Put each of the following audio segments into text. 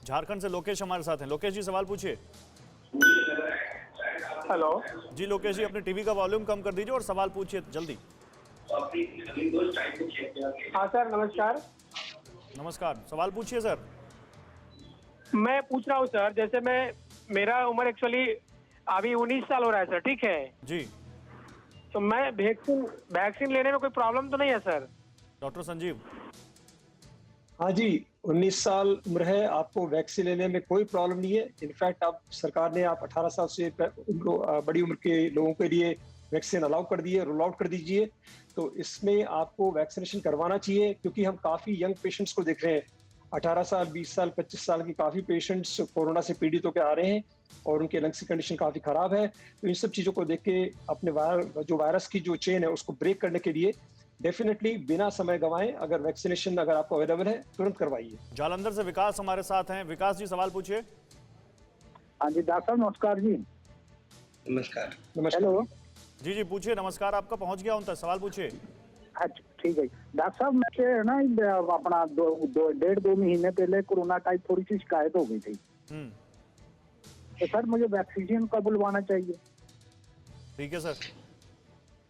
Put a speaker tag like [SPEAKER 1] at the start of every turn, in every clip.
[SPEAKER 1] झारखंड से लोकेश हमारे साथ हैं। लोकेश जी सवाल पूछिए।
[SPEAKER 2] हेलो
[SPEAKER 1] जी लोकेश जी, अपने टीवी का वॉल्यूम कम कर दीजिए और सवाल पूछिए जल्दी।
[SPEAKER 2] हाँ सर, नमस्कार।
[SPEAKER 1] नमस्कार, सवाल पूछिए सर।
[SPEAKER 2] मैं पूछ रहा हूँ सर, जैसे मेरा उम्र एक्चुअली अभी 19 साल हो रहा है सर, ठीक है?
[SPEAKER 1] जी,
[SPEAKER 2] तो मैं वैक्सीन वैक्सीन लेने में कोई प्रॉब्लम तो नहीं है सर?
[SPEAKER 1] डॉक्टर संजीव।
[SPEAKER 3] हाँ जी, 19 साल उम्र है, आपको वैक्सीन लेने में कोई प्रॉब्लम नहीं है। इनफैक्ट आप सरकार ने आप 18 साल से बड़ी उम्र के लोगों के लिए वैक्सीन अलाउ कर दी है, रोल आउट कर दीजिए। तो इसमें आपको वैक्सीनेशन करवाना चाहिए क्योंकि हम काफ़ी यंग पेशेंट्स को देख रहे हैं। 18 साल, 20 साल, 25 साल की काफ़ी पेशेंट्स कोरोना से पीड़ित होकर आ रहे हैं और उनके लंग्स की कंडीशन काफ़ी खराब है। तो इन सब चीज़ों को देख के अपने वायरस की जो चेन है उसको ब्रेक करने के लिए डेफिनेटली बिना समय गंवाए अगर वैक्सीनेशन अगर आपको अवेलेबल है तुरंत करवाइए।
[SPEAKER 1] जालंधर से विकास हमारे साथ हैं। विकास जी सवाल पूछिए।
[SPEAKER 4] हाँ जी डॉक्टर साहब, नमस्कार जी।
[SPEAKER 3] नमस्कार।
[SPEAKER 4] हेलो।
[SPEAKER 1] जी जी पूछिए, नमस्कार आपका पहुंच गया उन तक, सवाल पूछिए।
[SPEAKER 4] अच्छा ठीक है डॉक्टर साहब, मुझे ना अपना डेढ़ दो महीने पहले कोरोना टाइप थोड़ी सी शिकायत हो गई थी। तो सर मुझे वैक्सीन कब बुलवाना चाहिए?
[SPEAKER 1] ठीक है सर।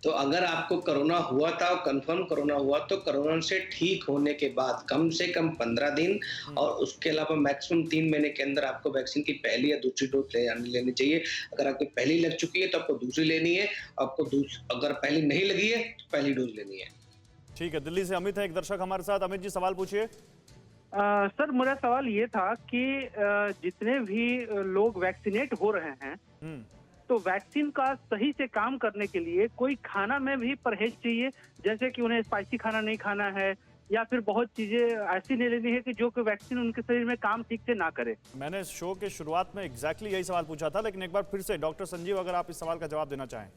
[SPEAKER 5] तो अगर आपको कोरोना हुआ था और कंफर्म कोरोना हुआ तो कोरोना से ठीक होने के बाद कम से कम 15 दिन और उसके अलावा मैक्सिमम 3 महीने के अंदर आपको वैक्सीन की पहली या दूसरी डोज लेनी चाहिए। अगर आपकी पहली लग चुकी है तो आपको दूसरी लेनी है, आपको अगर पहली नहीं लगी है तो पहली डोज लेनी है।
[SPEAKER 1] ठीक है, दिल्ली से अमित है एक दर्शक हमारे साथ। अमित जी सवाल पूछिए।
[SPEAKER 2] सर मेरा सवाल ये था कि जितने भी लोग वैक्सीनेट हो रहे हैं तो वैक्सीन का सही से काम करने के लिए कोई खाना में भी परहेज चाहिए, जैसे कि उन्हें स्पाइसी खाना नहीं खाना है या फिर बहुत चीजें ऐसी नहीं लेनी है कि जो कि वैक्सीन उनके शरीर में काम ठीक से ना करे।
[SPEAKER 1] मैंने शो के शुरुआत में एग्जैक्टली यही सवाल पूछा था, लेकिन एक बार फिर से डॉक्टर संजीव अगर आप इस सवाल का जवाब देना चाहें।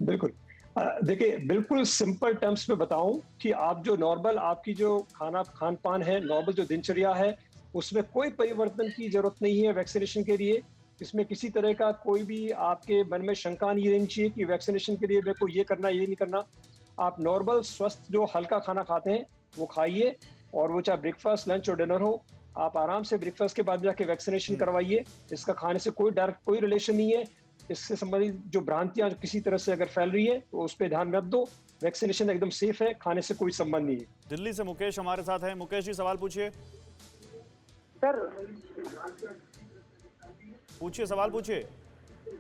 [SPEAKER 3] बिल्कुल। देखिए, बिल्कुल सिंपल टर्म्स में बताऊं कि आप जो नॉर्मल आपकी जो खान पान है, नॉर्मल जो दिनचर्या है, उसमें कोई परिवर्तन की जरूरत नहीं है वैक्सीनेशन के लिए। इसमें किसी तरह का कोई भी आपके मन में शंका नहीं रहनी चाहिए कि वैक्सीनेशन के लिए मेरे को ये करना ये नहीं करना। आप नॉर्मल स्वस्थ जो हल्का खाना खाते हैं वो खाइए, और वो चाहे ब्रेकफास्ट, लंच और डिनर हो, आप आराम से ब्रेकफास्ट के बाद जाके वैक्सीनेशन करवाइए। इसका खाने से कोई रिलेशन नहीं है। इससे संबंधित जो भ्रांतियां किसी तरह से अगर फैल रही है तो उस पर ध्यान रख दो। वैक्सीनेशन एकदम सेफ है, खाने से कोई संबंध नहीं है।
[SPEAKER 1] दिल्ली से मुकेश हमारे साथ हैं। मुकेश जी सवाल पूछिए।
[SPEAKER 2] सर
[SPEAKER 1] पूछिए, सवाल पूछिए।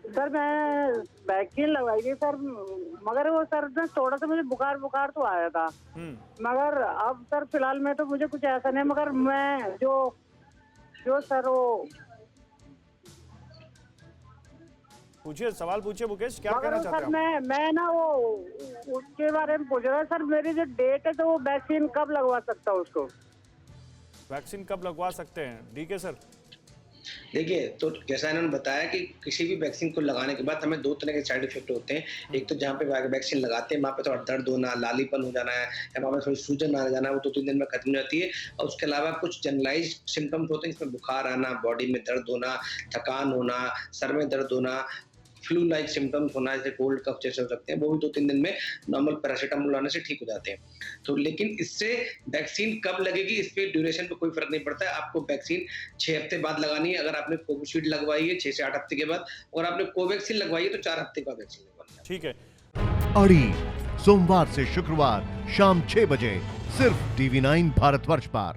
[SPEAKER 4] सर मैं वैक्सीन लगवाई थी सर, मगर वो सर ना थोड़ा सा मुझे बुखार तो आया था, मगर अब सर फिलहाल में तो मुझे कुछ ऐसा नहीं, मगर मैं जो सर वो
[SPEAKER 1] पूछिए, सवाल पूछिए मुकेश, क्या कहना
[SPEAKER 4] मगर
[SPEAKER 1] चाहते
[SPEAKER 4] सर
[SPEAKER 1] हैं आप?
[SPEAKER 4] मैं ना वो उसके बारे में पूछ रहा था सर, मेरी जो डेट है तो वो वैक्सीन कब लगवा सकता हूँ उसको?
[SPEAKER 1] वैक्सीन कब लगवा सकते हैं डीके सर?
[SPEAKER 5] देखिए, तो जैसा इन्होंने बताया कि किसी भी वैक्सीन को लगाने के बाद हमें 2 तरह के साइड इफेक्ट होते हैं। एक तो जहाँ पे वैक्सीन लगाते हैं वहाँ पे थोड़ा दर्द होना, लालीपन हो जाना है या वहाँ पे थोड़ी सूजन आ जाना है, वो 2-3 दिन में खत्म हो जाती है। और उसके अलावा कुछ जनरलाइज्ड सिम्पटम्स होते हैं जिसमें बुखार आना, बॉडी में दर्द होना, थकान होना, सर में दर्द होना, फ्लू लाइक सिम्पटम्स होना, जैसे कोल्ड कफ जैसे हो सकते हैं, वो भी 2-3 दिन में नॉर्मल पैरासिटामोल लाने से ठीक हो जाते हैं। तो लेकिन इससे वैक्सीन कब लगेगी, इस पे ड्यूरेशन पे कोई फर्क नहीं पड़ता है। आपको वैक्सीन 6 हफ्ते बाद लगानी है। अगर आपने कोविशील्ड लगवाई है 6 से 8 हफ्ते के बाद, और आपने कोवैक्सीन लगवाई है तो 4 हफ्ते बाद वैक्सीन लगवानी है।
[SPEAKER 1] ठीक है।
[SPEAKER 6] अड़ी सोमवार से शुक्रवार शाम 6 बजे सिर्फ TV9 भारतवर्ष पर।